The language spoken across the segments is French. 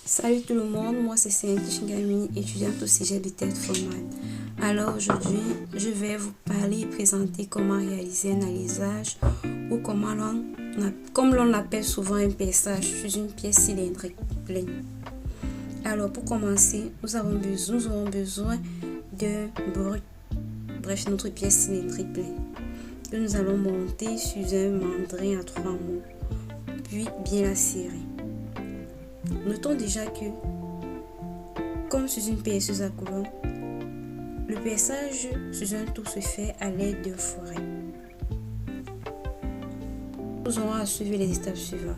Salut tout le monde, moi c'est Cynthia Chingamini, étudiante au cégep de tête formale. Alors aujourd'hui, je vais vous parler et présenter comment réaliser un alisage ou comme l'on l'appelle souvent un perçage sur une pièce cylindrique pleine. Alors pour commencer, nous aurons besoin d'un brut, bref notre pièce cylindrique pleine, que nous allons monter sur un mandrin à 3 mots, puis bien la serrer. Notons déjà que, comme sur une perceuse à couleur, le perçage sur un tour se fait à l'aide d'un fourret. Nous aurons à suivre les étapes suivantes.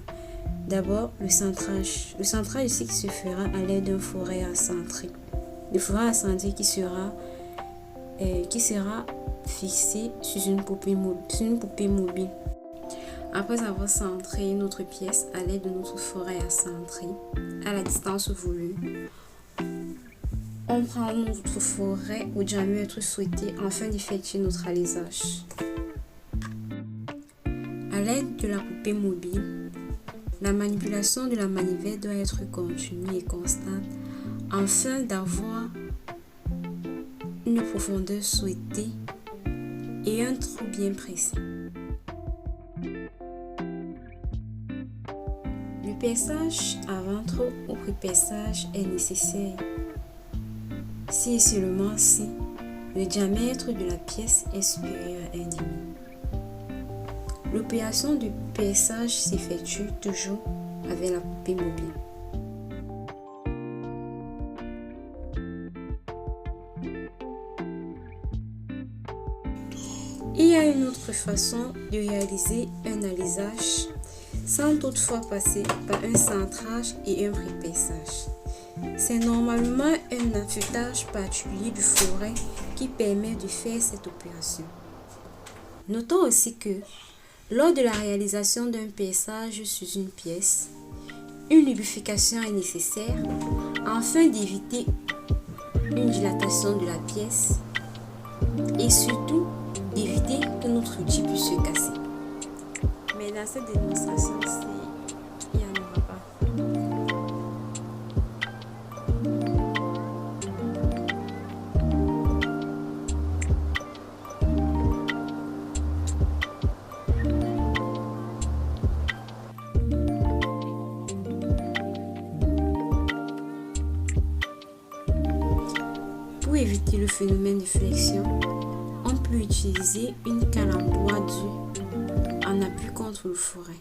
D'abord, le centrage. Le centrage ici qui se fera à l'aide d'un fourret à centrer. Le fourret à centrer qui sera fixé sur une poupée mobile. Après avoir centré notre pièce à l'aide de notre fourret à centrer à la distance voulue, on prend notre fourret au diamètre souhaité afin d'effectuer notre alisage. À l'aide de la poupée mobile, la manipulation de la manivelle doit être continue et constante afin d'avoir une profondeur souhaitée et un trou bien précis. Le perçage avant trou ou pré-perçage est nécessaire si et seulement si le diamètre de la pièce est supérieur à 1,5. L'opération de perçage s'effectue toujours avec la poupée mobile. Il y a une autre façon de réaliser un alisage sans toutefois passer par un centrage et un pré-perçage. C'est normalement un affûtage particulier du fourret qui permet de faire cette opération. Notons aussi que, lors de la réalisation d'un perçage sur une pièce, une lubrification est nécessaire afin d'éviter une dilatation de la pièce et surtout d'éviter que notre outil puisse se casser. Mais dans cette démonstration-ci, il n'y en aura pas. Pour éviter le phénomène de flexion, on peut utiliser une canne en bois dure en appui contre le fourret.